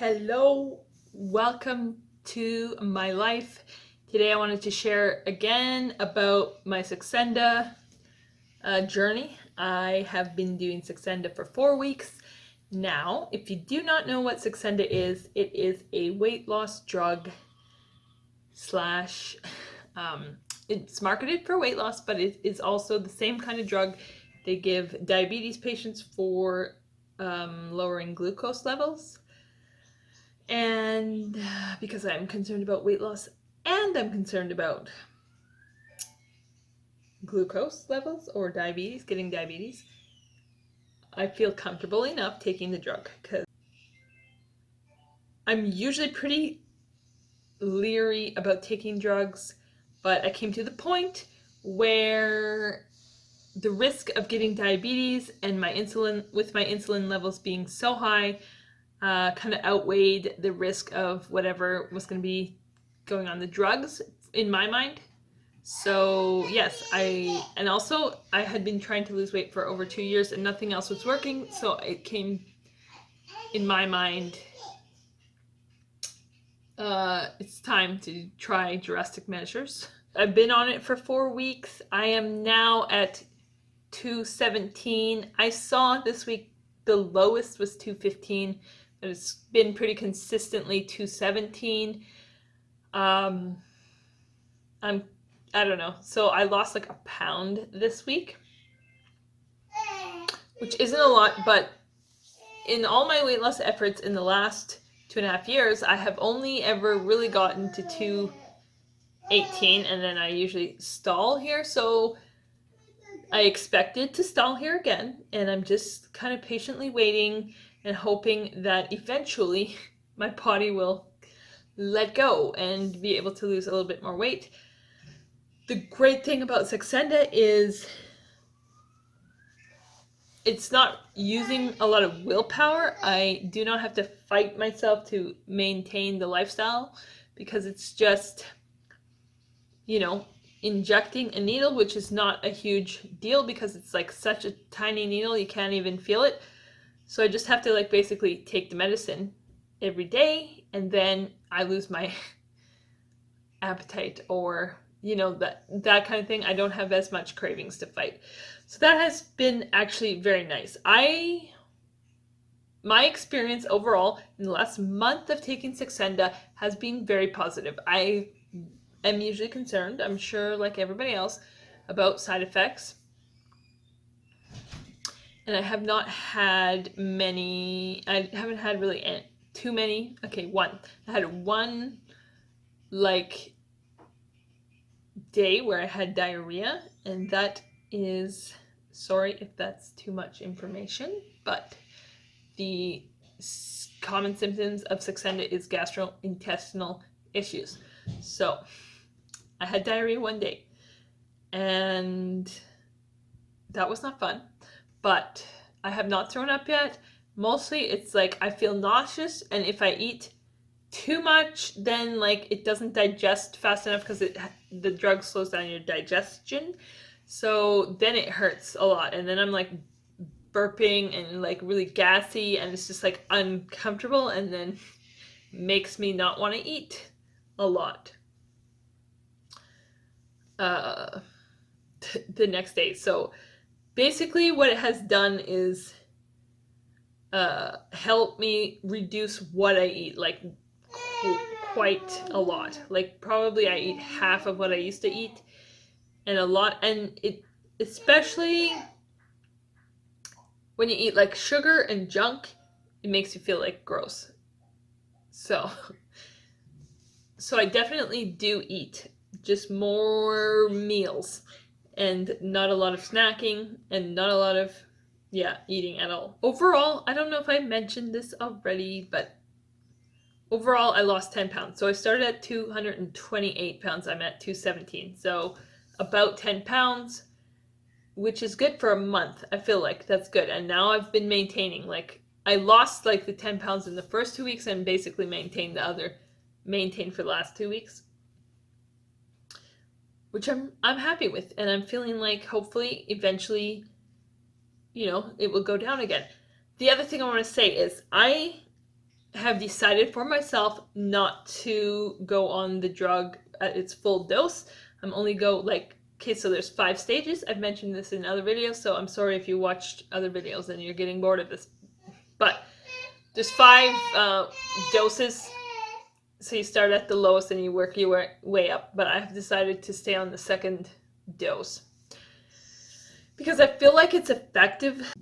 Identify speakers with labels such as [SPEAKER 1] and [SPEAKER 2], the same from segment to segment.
[SPEAKER 1] Hello, welcome to my life. Today I wanted to share again about my Saxenda journey. I have been doing Saxenda for 4 weeks now. If you do not know what Saxenda is, it is a weight loss drug slash it's marketed for weight loss, but it is also the same kind of drug they give diabetes patients for lowering glucose levels. And because I'm concerned about weight loss and I'm concerned about glucose levels or diabetes, getting diabetes, I feel comfortable enough taking the drug because I'm usually pretty leery about taking drugs, but I came to the point where the risk of getting diabetes and my insulin levels being so high kind of outweighed the risk of whatever was going to be going on the drugs in my mind. So yes, I had been trying to lose weight for over 2 years and nothing else was working. So it came in my mind, it's time to try drastic measures. I've been on it for 4 weeks. I am now at 217. I saw this week the lowest was 215. But it's been pretty consistently 217. I don't know. So I lost like a pound this week, which isn't a lot, but in all my weight loss efforts in the last 2.5 years, I have only ever really gotten to 218, and then I usually stall here. So I expected to stall here again, and I'm just kind of patiently waiting and hoping that eventually my body will let go and be able to lose a little bit more weight. The great thing about Saxenda is it's not using a lot of willpower. I do not have to fight myself to maintain the lifestyle because it's just, injecting a needle, which is not a huge deal because it's like such a tiny needle, you can't even feel it. So I just have to basically take the medicine every day, and then I lose my appetite or, that kind of thing. I don't have as much cravings to fight. So that has been actually very nice. My experience overall in the last month of taking Saxenda has been very positive. I am usually concerned, I'm sure like everybody else, about side effects. And I have not had many. I haven't had really too many. Okay, one. I had one day where I had diarrhea, and that is, sorry if that's too much information, but the common symptoms of Saxenda is gastrointestinal issues. So I had diarrhea one day, and that was not fun. But I have not thrown up yet. Mostly it's I feel nauseous, and if I eat too much, then it doesn't digest fast enough because the drug slows down your digestion. So then it hurts a lot, and then I'm burping and really gassy, and it's just uncomfortable, and then makes me not want to eat a lot the next day. So basically what it has done is help me reduce what I eat, quite a lot. Probably I eat half of what I used to eat, and a lot, and it, especially when you eat sugar and junk, it makes you feel gross. So I definitely do eat, just more meals. And not a lot of snacking, and not a lot of, eating at all. Overall, I don't know if I mentioned this already, but overall I lost 10 pounds. So I started at 228 pounds. I'm at 217. So about 10 pounds, which is good for a month. I feel like that's good. And now I've been maintaining. I lost the 10 pounds in the first 2 weeks and basically maintained for the last 2 weeks, which I'm happy with, and I'm feeling hopefully eventually, it will go down again. The other thing I want to say is I have decided for myself not to go on the drug at its full dose. I'm only go like, okay, so there's 5 stages. I've mentioned this in other videos, so I'm sorry if you watched other videos and you're getting bored of this. But there's 5 doses. So you start at the lowest and you work your way up. But I've decided to stay on the 2nd dose because I feel like it's effective.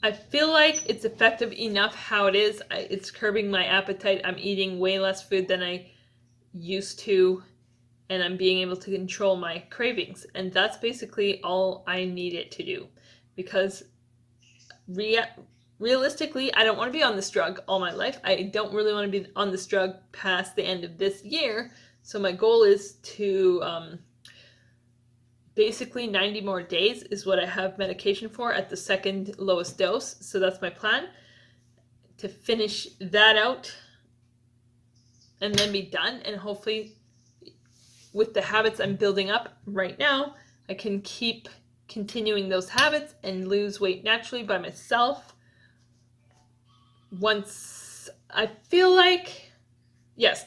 [SPEAKER 1] I feel like it's effective enough how it is. It's curbing my appetite. I'm eating way less food than I used to, and I'm being able to control my cravings. And that's basically all I need it to do, because realistically, I don't want to be on this drug all my life. I don't really want to be on this drug past the end of this year. So my goal is to basically 90 more days is what I have medication for at the 2nd lowest dose. So that's my plan, to finish that out and then be done. And hopefully with the habits I'm building up right now, I can keep continuing those habits and lose weight naturally by myself. Once I feel like, yes,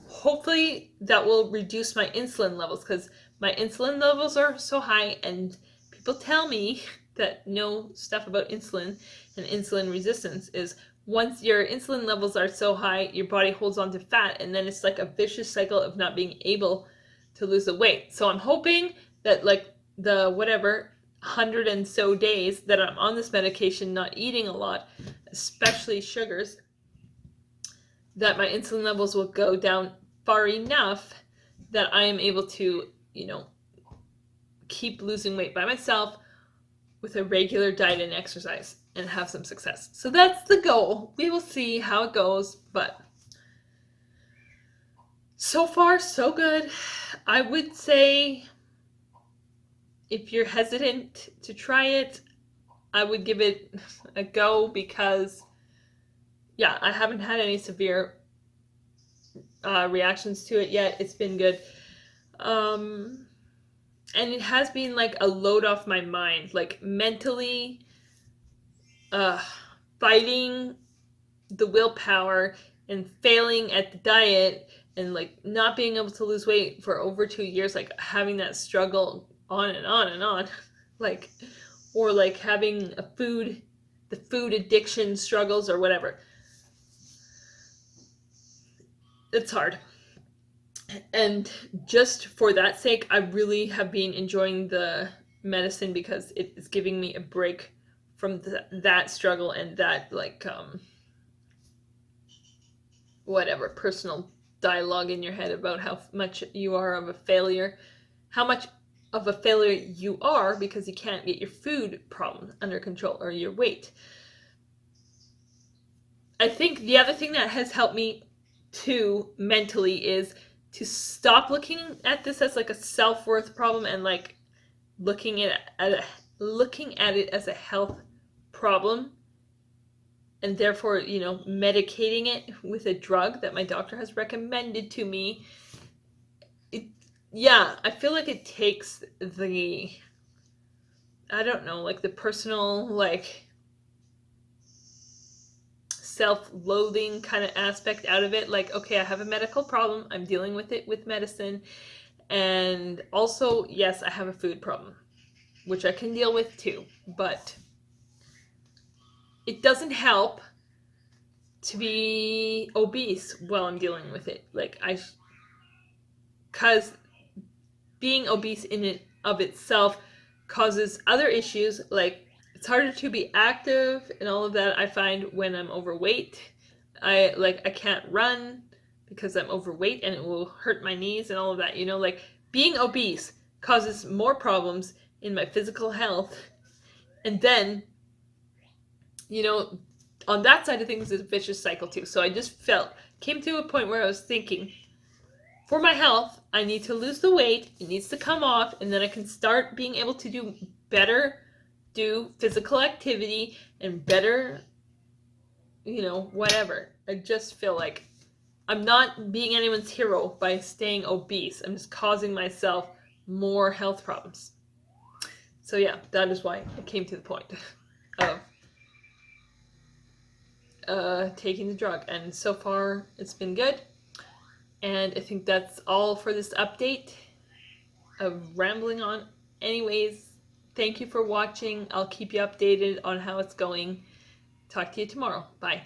[SPEAKER 1] hopefully that will reduce my insulin levels, because my insulin levels are so high, and people tell me that know stuff about insulin and insulin resistance is once your insulin levels are so high, your body holds on to fat, and then it's like a vicious cycle of not being able to lose the weight. So I'm hoping that like the 100 and so days that I'm on this medication, not eating a lot, especially sugars, that my insulin levels will go down far enough that I am able to, keep losing weight by myself with a regular diet and exercise and have some success. So that's the goal. We will see how it goes, but so far so good. I would say if you're hesitant to try it, I would give it a go, because I haven't had any severe reactions to it yet. It's been good. And it has been like a load off my mind, like mentally fighting the willpower and failing at the diet and like not being able to lose weight for over 2 years, like having that struggle on and on and on, like, or like having the food addiction struggles or whatever. It's hard. And just for that sake, I really have been enjoying the medicine, because it is giving me a break from that struggle and that like personal dialogue in your head about how much you are of a failure, how much of a failure you are because you can't get your food problem under control or your weight. I think the other thing that has helped me too mentally is to stop looking at this as like a self-worth problem and like looking at it as a health problem, and therefore, medicating it with a drug that my doctor has recommended to me. I feel like it takes the, the personal, like, self-loathing kind of aspect out of it. Like, okay, I have a medical problem, I'm dealing with it with medicine, and also, yes, I have a food problem, which I can deal with too, but it doesn't help to be obese while I'm dealing with it. Like, because being obese in and of itself causes other issues, like it's harder to be active and all of that. I find when I'm overweight, I can't run because I'm overweight, and it will hurt my knees and all of that. Like being obese causes more problems in my physical health, and then on that side of things is a vicious cycle too. So I just came to a point where I was thinking, for my health, I need to lose the weight, it needs to come off, and then I can start being able to do physical activity and better, whatever. I just feel like I'm not being anyone's hero by staying obese. I'm just causing myself more health problems. So that is why I came to the point of taking the drug, and so far it's been good. And I think that's all for this update of rambling on. Anyways, thank you for watching. I'll keep you updated on how it's going. Talk to you tomorrow. Bye.